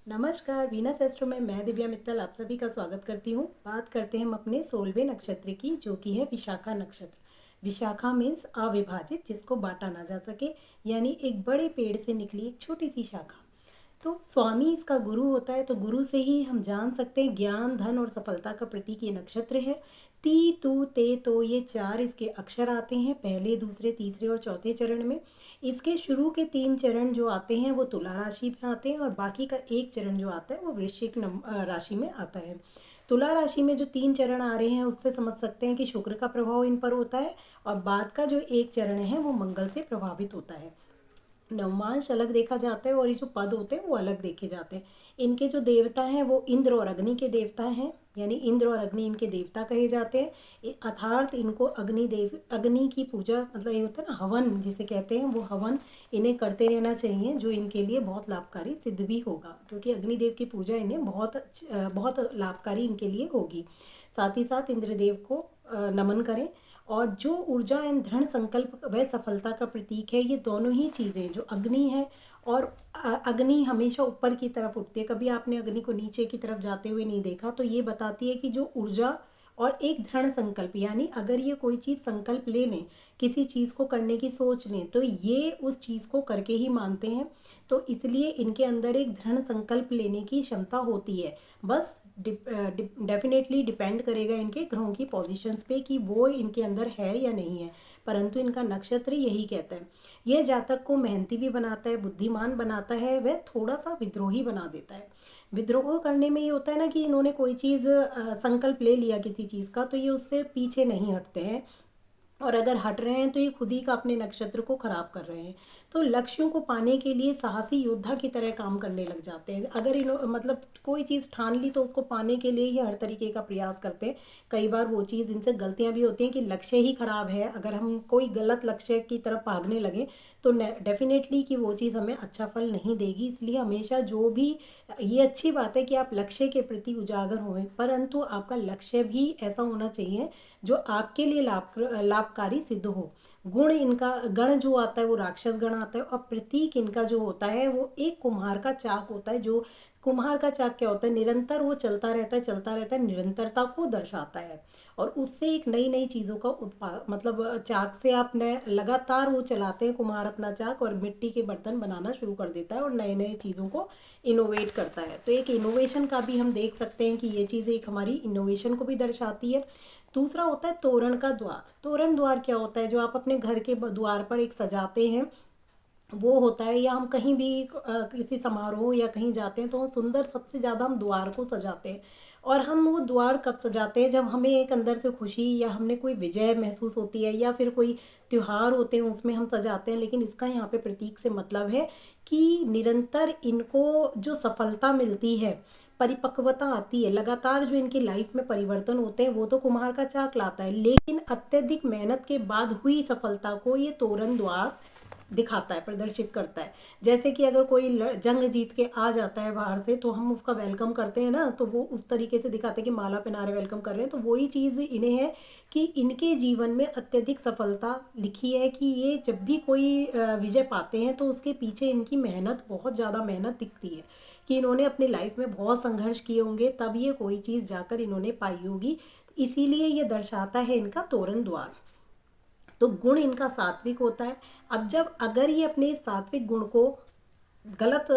नमस्कार, Venus astro में मैं दिव्या मित्तल आप सभी का स्वागत करती हूँ। बात करते हैं हम अपने 16वें नक्षत्र की, जो कि है विशाखा नक्षत्र। विशाखा मीन्स अविभाजित, जिसको बांटा ना जा सके, यानी एक बड़े पेड़ से निकली एक छोटी सी शाखा। तो स्वामी इसका गुरु होता है, तो गुरु से ही हम जान सकते हैं ज्ञान, धन और सफलता का प्रतीक ये नक्षत्र है। ती, तू, ते, तो ये 4 इसके अक्षर आते हैं पहले, दूसरे, तीसरे और चौथे चरण में। इसके शुरू के 3 चरण जो आते हैं वो तुला राशि में आते हैं, और बाकी का एक चरण जो आता है वो वृश्चिक राशि में आता है। तुला राशि में जो 3 चरण आ रहे हैं उससे समझ सकते हैं कि शुक्र का प्रभाव इन पर होता है, और बाद का जो एक चरण है वो मंगल से प्रभावित होता है। नवमांश अलग देखा जाता है और ये जो पद होते हैं वो अलग देखे जाते हैं। इनके जो देवता हैं वो इंद्र और अग्नि के देवता हैं, यानी इंद्र और अग्नि इनके देवता कहे जाते हैं। अर्थात इनको अग्निदेव, अग्नि की पूजा, मतलब ये होता है ना हवन जिसे कहते हैं, वो हवन इन्हें करते रहना चाहिए, जो इनके लिए बहुत लाभकारी सिद्ध भी होगा, क्योंकि अग्निदेव की पूजा इन्हें बहुत लाभकारी इनके लिए होगी। साथ ही साथ इंद्रदेव को नमन करें। और जो ऊर्जा एंड दृढ़ संकल्प वह सफलता का प्रतीक है, ये दोनों ही चीज़ें, जो अग्नि है और अग्नि हमेशा ऊपर की तरफ उठती है, कभी आपने अग्नि को नीचे की तरफ जाते हुए नहीं देखा, तो ये बताती है कि जो ऊर्जा और एक दृढ़ संकल्प, यानी अगर ये कोई चीज़ संकल्प ले लें, किसी चीज़ को करने की सोच लें, तो ये उस चीज़ को करके ही मानते हैं। तो इसलिए इनके अंदर एक दृढ़ संकल्प लेने की क्षमता होती है। बस डेफिनेटली डिपेंड करेगा इनके ग्रहों की पोजीशंस पे कि वो इनके अंदर है या नहीं है, परंतु इनका नक्षत्र यही कहता है। यह जातक को मेहनती भी बनाता है, बुद्धिमान बनाता है, वह थोड़ा सा विद्रोही बना देता है। विद्रोह करने में ये होता है ना कि इन्होंने कोई चीज़ संकल्प ले लिया किसी चीज़ का, तो ये उससे पीछे नहीं हटते हैं, और अगर हट रहे हैं तो ये खुद ही का अपने नक्षत्र को खराब कर रहे हैं। तो लक्ष्यों को पाने के लिए साहसी योद्धा की तरह काम करने लग जाते हैं। अगर मतलब कोई चीज़ ठान ली तो उसको पाने के लिए ये हर तरीके का प्रयास करते हैं। कई बार वो चीज़, इनसे गलतियां भी होती हैं कि लक्ष्य ही खराब है, अगर हम कोई गलत लक्ष्य की तरफ भागने लगे तो डेफिनेटली कि वो चीज़ हमें अच्छा फल नहीं देगी। इसलिए हमेशा जो भी, ये अच्छी बात है कि आप लक्ष्य के प्रति उजागर हों, परंतु आपका लक्ष्य भी ऐसा होना चाहिए जो आपके लिए लाभकारी सिद्ध हो। गुण इनका, गण जो आता है वो राक्षस गण आता है, और प्रतीक इनका जो होता है वो एक कुम्हार का चाक होता है। जो कुम्हार का चाक क्या होता है, निरंतर वो चलता रहता है, चलता रहता है, निरंतरता को दर्शाता है, और उससे एक नई नई चीज़ों का उत्पाद, मतलब चाक से आप नए लगातार वो चलाते हैं कुम्हार अपना चाक, और मिट्टी के बर्तन बनाना शुरू कर देता है और नए नए चीज़ों को इनोवेट करता है। तो एक इनोवेशन का भी हम देख सकते हैं कि ये चीज़ एक हमारी इनोवेशन को भी दर्शाती है। दूसरा होता है तोरण का द्वार। तोरण द्वार क्या होता है, जो आप अपने घर के द्वार पर एक सजाते हैं, वो होता है, या हम कहीं भी किसी समारोह या कहीं जाते हैं तो हम सुंदर, सबसे ज़्यादा हम द्वार को सजाते हैं। और हम वो द्वार कब सजाते हैं, जब हमें एक अंदर से खुशी या हमने कोई विजय महसूस होती है, या फिर कोई त्यौहार होते हैं उसमें हम सजाते हैं। लेकिन इसका यहाँ पे प्रतीक से मतलब है कि निरंतर इनको जो सफलता मिलती है, परिपक्वता आती है, लगातार जो इनकी लाइफ में परिवर्तन होते हैं, वो तो कुम्हार का चाक लाता है, लेकिन अत्यधिक मेहनत के बाद हुई सफलता को ये तोरण द्वार दिखाता है, प्रदर्शित करता है। जैसे कि अगर कोई जंग जीत के आ जाता है बाहर से, तो हम उसका वेलकम करते हैं ना, तो वो उस तरीके से दिखाते हैं कि माला पहना रहे, वेलकम कर रहे हैं। तो वही चीज़ इन्हें है कि इनके जीवन में अत्यधिक सफलता लिखी है, कि ये जब भी कोई विजय पाते हैं तो उसके पीछे इनकी मेहनत, बहुत ज़्यादा मेहनत दिखती है, कि इन्होंने अपनी लाइफ में बहुत संघर्ष किए होंगे, तब ये कोई चीज़ जाकर इन्होंने पाई होगी। इसीलिए ये दर्शाता है इनका तोरण द्वार। तो गुण इनका सात्विक होता है। अब जब अगर ये अपने सात्विक गुण को गलत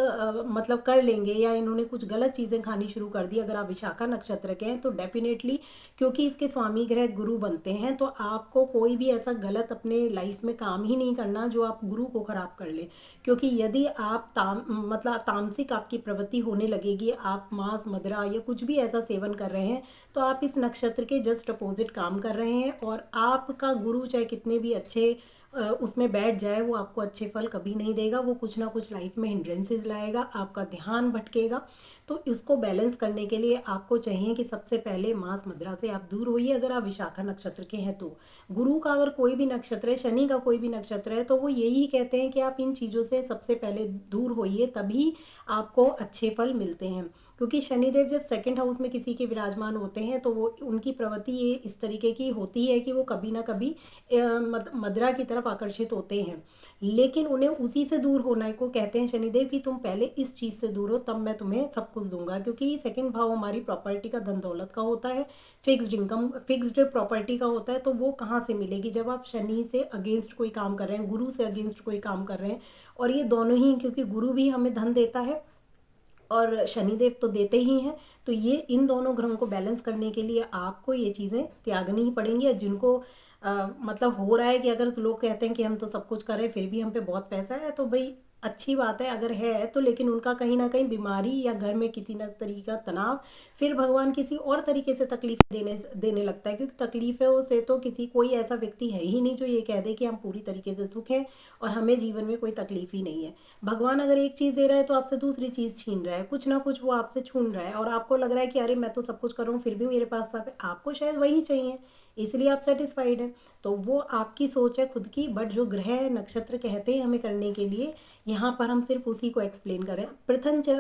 मतलब कर लेंगे, या इन्होंने कुछ गलत चीज़ें खानी शुरू कर दी, अगर आप विशाखा नक्षत्र के हैं, तो डेफिनेटली, क्योंकि इसके स्वामी ग्रह गुरु बनते हैं, तो आपको कोई भी ऐसा गलत अपने लाइफ में काम ही नहीं करना जो आप गुरु को खराब कर ले। क्योंकि यदि आप मतलब तामसिक आपकी प्रवृत्ति होने लगेगी, आप मांस, मदिरा या कुछ भी ऐसा सेवन कर रहे हैं, तो आप इस नक्षत्र के जस्ट अपोजिट काम कर रहे हैं, और आपका गुरु चाहे कितने भी अच्छे उसमें बैठ जाए, वो आपको अच्छे फल कभी नहीं देगा। वो कुछ ना कुछ लाइफ में हिंड्रेंसेस लाएगा, आपका ध्यान भटकेगा। तो इसको बैलेंस करने के लिए आपको चाहिए कि सबसे पहले मांस, मदिरा से आप दूर होइए, अगर आप विशाखा नक्षत्र के हैं तो। गुरु का अगर कोई भी नक्षत्र है, शनि का कोई भी नक्षत्र है, तो वो यही कहते हैं कि आप इन चीज़ों से सबसे पहले दूर होइए, तभी आपको अच्छे फल मिलते हैं। क्योंकि शनिदेव जब सेकंड हाउस में किसी के विराजमान होते हैं तो वो उनकी प्रवृत्ति ये इस तरीके की होती है कि वो कभी ना कभी मदिरा की तरफ आकर्षित होते हैं, लेकिन उन्हें उसी से दूर होने को कहते हैं शनिदेव कि तुम पहले इस चीज़ से दूर हो, तब मैं तुम्हें सब कुछ दूंगा। क्योंकि सेकंड भाव हमारी प्रॉपर्टी का, धन दौलत का होता है, फिक्स्ड इनकम, फिक्स्ड प्रॉपर्टी का होता है। तो वो कहाँ से मिलेगी जब आप शनि से अगेंस्ट कोई काम कर रहे हैं, गुरु से अगेंस्ट कोई काम कर रहे हैं। और ये दोनों ही, क्योंकि गुरु भी हमें धन देता है और शनिदेव तो देते ही हैं, तो ये इन दोनों ग्रहों को बैलेंस करने के लिए आपको ये चीज़ें त्यागनी ही पड़ेंगी। या जिनको मतलब हो रहा है कि अगर लोग कहते हैं कि हम तो सब कुछ कर रहे हैं फिर भी हम पे बहुत पैसा है, तो भाई अच्छी बात है अगर है तो, लेकिन उनका कहीं ना कहीं बीमारी या घर में किसी न तरीके का तनाव, फिर भगवान किसी और तरीके से तकलीफ देने देने लगता है। क्योंकि तकलीफों से तो किसी, कोई ऐसा व्यक्ति है ही नहीं जो ये कह दे कि हम पूरी तरीके से सुख हैं और हमें जीवन में कोई तकलीफ ही नहीं है। भगवान अगर एक चीज़ दे रहा है तो आपसे दूसरी चीज़ छीन रहा है, कुछ ना कुछ वो आपसे छून रहा है, और आपको लग रहा है कि अरे मैं तो सब कुछ कर रहा हूँ फिर भी मेरे पास सब है, आपको शायद वही चाहिए इसलिए आप सेटिस्फाइड हैं। तो वो आपकी सोच है खुद की, बट जो ग्रह नक्षत्र कहते हैं हमें करने के लिए, यहाँ पर हम सिर्फ उसी को एक्सप्लेन कर रहे हैं।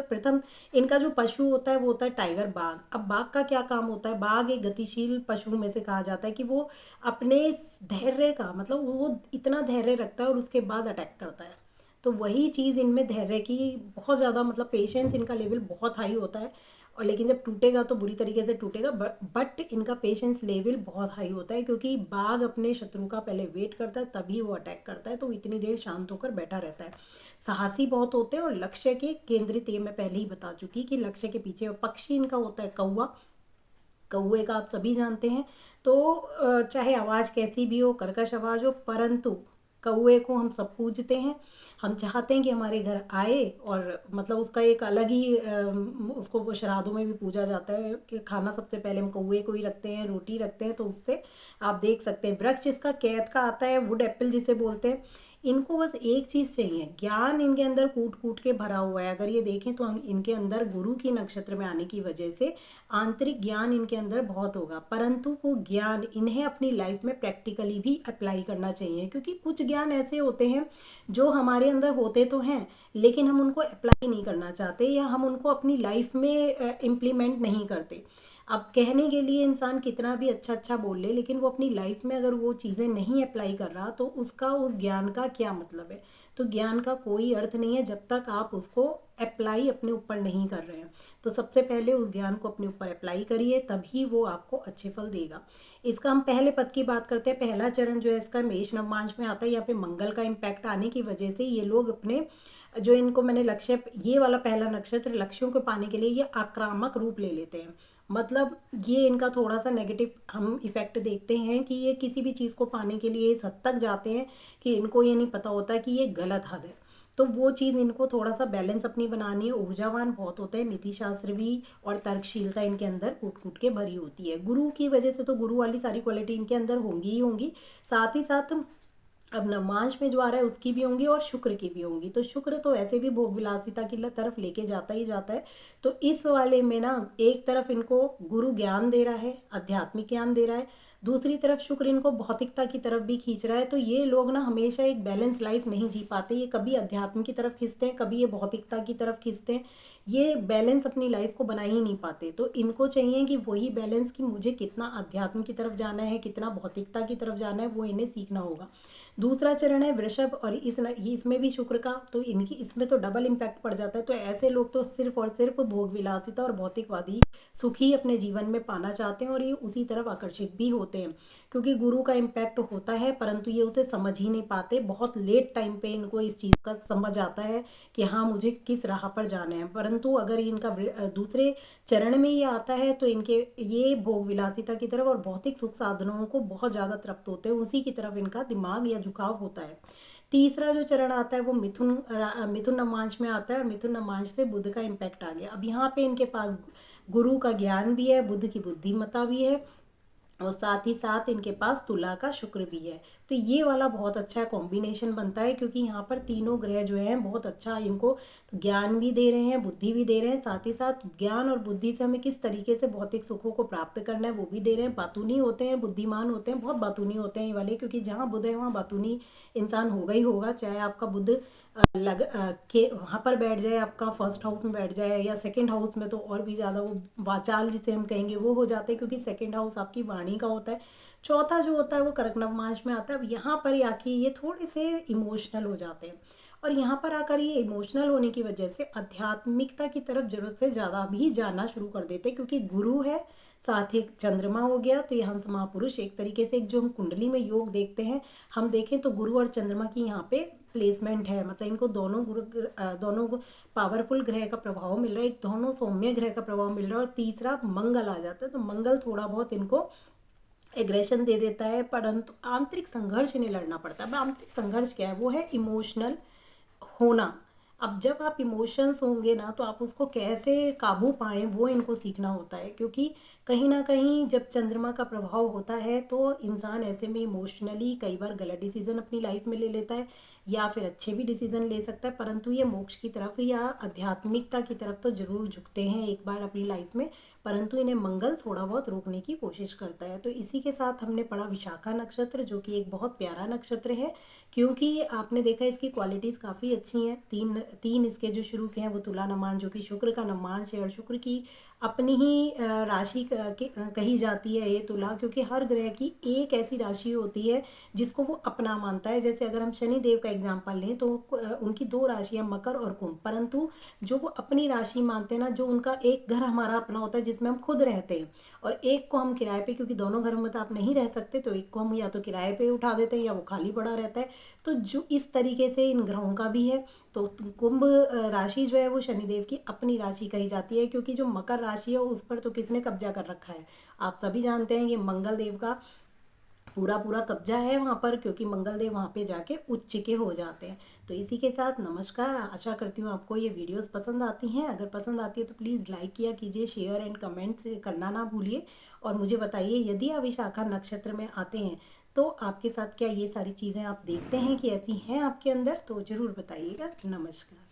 प्रथम इनका जो पशु होता है वो होता है टाइगर, बाघ। अब बाघ का क्या काम होता है? बाघ एक गतिशील पशु में से कहा जाता है कि वो अपने धैर्य का, मतलब वो इतना धैर्य रखता है और उसके बाद अटैक करता है। तो वही चीज़ इनमें धैर्य की बहुत ज़्यादा, मतलब पेशेंस इनका लेवल बहुत हाई होता है। और लेकिन जब टूटेगा तो बुरी तरीके से टूटेगा, बट इनका पेशेंस लेवल बहुत हाई होता है, क्योंकि बाघ अपने शत्रु का पहले वेट करता है तभी वो अटैक करता है। तो इतनी देर शांत होकर बैठा रहता है। साहसी बहुत होते हैं और लक्ष्य के केंद्रित, ये मैं पहले ही बता चुकी कि लक्ष्य के पीछे। और पक्षी इनका होता है कौवा। कौए का आप सभी जानते हैं। तो चाहे आवाज़ कैसी भी हो, कर्कश आवाज़ हो, परंतु कौए को हम सब पूजते हैं। हम चाहते हैं कि हमारे घर आए, और मतलब उसका एक अलग ही उसको वो श्राद्धों में भी पूजा जाता है कि खाना सबसे पहले हम कौए को ही रखते हैं, रोटी रखते हैं। तो उससे आप देख सकते हैं। वृक्ष इसका कैद का आता है, वुड एप्पल जिसे बोलते हैं। इनको बस एक चीज़ चाहिए, ज्ञान इनके अंदर कूट कूट के भरा हुआ है। अगर ये देखें तो हम इनके अंदर गुरु की नक्षत्र में आने की वजह से आंतरिक ज्ञान इनके अंदर बहुत होगा, परंतु वो ज्ञान इन्हें अपनी लाइफ में प्रैक्टिकली भी अप्लाई करना चाहिए। क्योंकि कुछ ज्ञान ऐसे होते हैं जो हमारे अंदर होते तो हैं, लेकिन हम उनको अप्लाई नहीं करना चाहते या हम उनको अपनी लाइफ में इम्प्लीमेंट नहीं करते। अब कहने के लिए इंसान कितना भी अच्छा अच्छा बोल ले, लेकिन वो अपनी लाइफ में अगर वो चीज़ें नहीं अप्लाई कर रहा तो उसका, उस ज्ञान का क्या मतलब है? तो ज्ञान का कोई अर्थ नहीं है जब तक आप उसको अप्लाई अपने ऊपर नहीं कर रहे हैं। तो सबसे पहले उस ज्ञान को अपने ऊपर अप्लाई करिए, तभी वो आपको अच्छे फल देगा। इसका हम पहले पद की बात करते हैं। पहला चरण जो है इसका मेष नवमांश में आता है। यहाँ पे मंगल का इम्पैक्ट आने की वजह से ये लोग अपने, जो इनको मैंने लक्ष्य, ये वाला पहला नक्षत्र लक्ष्यों को पाने के लिए ये आक्रामक रूप ले लेते हैं। मतलब ये इनका थोड़ा सा नेगेटिव हम इफेक्ट देखते हैं कि ये किसी भी चीज़ को पाने के लिए इस हद तक जाते हैं कि इनको ये नहीं पता होता कि ये गलत हद है। तो वो चीज़ इनको थोड़ा सा बैलेंस अपनी बनानी है। ऊर्जावान बहुत होते हैं, नीति शास्त्र भी और तर्कशीलता इनके अंदर कूट कूट के भरी होती है। गुरु की वजह से तो गुरु वाली सारी क्वालिटी इनके अंदर होंगी ही होंगी, साथ ही साथ अब नवमांश में जो आ रहा है उसकी भी होंगी और शुक्र की भी होंगी। तो शुक्र तो ऐसे भी भोग विलासिता की तरफ लेके जाता ही जाता है। तो इस वाले में ना, एक तरफ इनको गुरु ज्ञान दे रहा है, आध्यात्मिक ज्ञान दे रहा है, दूसरी तरफ शुक्र इनको भौतिकता की तरफ भी खींच रहा है। तो ये लोग ना हमेशा एक बैलेंस लाइफ नहीं जी पाते। ये कभी अध्यात्म की तरफ खींचते हैं, कभी ये भौतिकता की तरफ खींचते हैं। ये बैलेंस अपनी लाइफ को बना ही नहीं पाते। तो इनको चाहिए कि वही बैलेंस, कि मुझे कितना अध्यात्म की तरफ जाना है, कितना भौतिकता की तरफ जाना है, वो इन्हें सीखना होगा। दूसरा चरण है वृषभ, और इसमें भी शुक्र का, तो इनकी इसमें तो डबल इम्पैक्ट पड़ जाता है। तो ऐसे लोग तो सिर्फ और सिर्फ भोग विलासिता और भौतिकवादी सुख ही अपने जीवन में पाना चाहते हैं, और ये उसी तरफ आकर्षित भी होते हैं। क्योंकि गुरु का इम्पैक्ट होता है, परंतु ये उसे समझ ही नहीं पाते। बहुत लेट टाइम पे इनको इस चीज़ का समझ आता है कि हाँ मुझे किस राह पर जाना है। परंतु अगर इनका दूसरे चरण में ये आता है तो इनके ये भोग विलासिता की तरफ और भौतिक सुख साधनों को बहुत ज़्यादा तृप्त होते हैं, उसी की तरफ इनका दिमाग या झुकाव होता है। तीसरा जो चरण आता है वो मिथुन नवमांश में आता है, और मिथुन नवमांश से बुध का इम्पैक्ट आ गया। अब यहाँ पे इनके पास गुरु का ज्ञान भी है, बुध की बुद्धिमत्ता भी है, और साथ ही साथ इनके पास तुला का शुक्र भी है। तो ये वाला बहुत अच्छा कॉम्बिनेशन बनता है, क्योंकि यहाँ पर तीनों ग्रह जो हैं बहुत अच्छा इनको तो ज्ञान भी दे रहे हैं, बुद्धि भी दे रहे हैं, साथ ही साथ ज्ञान और बुद्धि से हमें किस तरीके से भौतिक सुखों को प्राप्त करना है वो भी दे रहे हैं। बातूनी होते हैं, बुद्धिमान होते हैं, बहुत बातूनी होते हैं ये वाले, क्योंकि जहाँ बुध है वहाँ बातूनी इंसान होगा ही होगा। चाहे आपका बुध के वहाँ पर बैठ जाए, आपका फर्स्ट हाउस में बैठ जाए या सेकंड हाउस में, तो और भी ज़्यादा वो वाचाल जिसे हम कहेंगे वो हो जाते हैं, क्योंकि सेकंड हाउस आपकी वाणी का होता है। चौथा जो होता है वो कर्क नवमांश में आता है। अब यहाँ पर आके ये थोड़े से इमोशनल हो जाते हैं, और यहाँ पर आकर ये इमोशनल होने की वजह से आध्यात्मिकता की तरफ जरूरत से ज़्यादा भी जाना शुरू कर देते हैं, क्योंकि गुरु है साथ ही चंद्रमा हो गया। तो ये हंस महापुरुष एक तरीके से, एक जो हम कुंडली में योग देखते हैं, हम देखें तो गुरु और चंद्रमा की यहाँ पे प्लेसमेंट है, मतलब इनको दोनों दोनों पावरफुल ग्रह का प्रभाव मिल रहा है, एक दोनों सौम्य ग्रह का प्रभाव मिल रहा है, और तीसरा मंगल आ जाता है। तो मंगल थोड़ा बहुत इनको एग्रेशन दे देता है, परंतु आंतरिक संघर्ष इन्हें लड़ना पड़ता है। अब आंतरिक संघर्ष क्या है? वो है इमोशनल होना। अब जब आप इमोशंस होंगे ना, तो आप उसको कैसे काबू पाएं वो इनको सीखना होता है, क्योंकि कहीं ना कहीं जब चंद्रमा का प्रभाव होता है तो इंसान ऐसे में इमोशनली कई बार गलत डिसीजन अपनी लाइफ में ले लेता है, या फिर अच्छे भी डिसीजन ले सकता है, परंतु ये मोक्ष की तरफ या आध्यात्मिकता की तरफ तो जरूर झुकते हैं एक बार अपनी लाइफ में, परंतु इन्हें मंगल थोड़ा बहुत रोकने की कोशिश करता है। तो इसी के साथ हमने पढ़ा विशाखा नक्षत्र, जो कि एक बहुत प्यारा नक्षत्र है, क्योंकि आपने देखा इसकी क्वालिटीज़ काफ़ी अच्छी हैं। तीन तीन इसके जो शुरू के हैं वो तुला नमांश, जो कि शुक्र का नमांश है, और शुक्र की अपनी ही राशि कही जाती है ये तुला, क्योंकि हर ग्रह की एक ऐसी राशि होती है जिसको वो अपना मानता है। जैसे अगर हम शनि देव का एग्जाम्पल लें तो उनकी दो राशियाँ मकर और कुंभ, परंतु जो वो अपनी राशि मानते हैं ना, जो उनका एक घर हमारा अपना होता है जिसमें हम खुद रहते हैं, और एक को हम किराए पे, क्योंकि दोनों घरों में तो आप नहीं रह सकते, तो एक को हम या तो किराए पे उठा देते हैं या वो खाली पड़ा रहता है। तो जो इस तरीके से इन ग्रहों का भी है। तो कुंभ राशि जो है वो शनिदेव की अपनी राशि कही जाती है, क्योंकि जो मकर राशि है उस पर तो किसने कब्जा कर रखा है? आप सभी जानते हैं, ये मंगल देव का पूरा पूरा कब्जा है वहाँ पर, क्योंकि मंगल देव वहाँ पे जाके उच्च के हो जाते हैं। तो इसी के साथ नमस्कार। आशा करती हूँ आपको ये वीडियोस पसंद आती हैं। अगर पसंद आती है तो प्लीज़ लाइक किया कीजिए, शेयर एंड कमेंट्स करना ना भूलिए, और मुझे बताइए यदि आप विशाखा नक्षत्र में आते हैं तो आपके साथ क्या ये सारी चीज़ें आप देखते हैं कि ऐसी हैं आपके अंदर, तो ज़रूर बताइएगा। नमस्कार।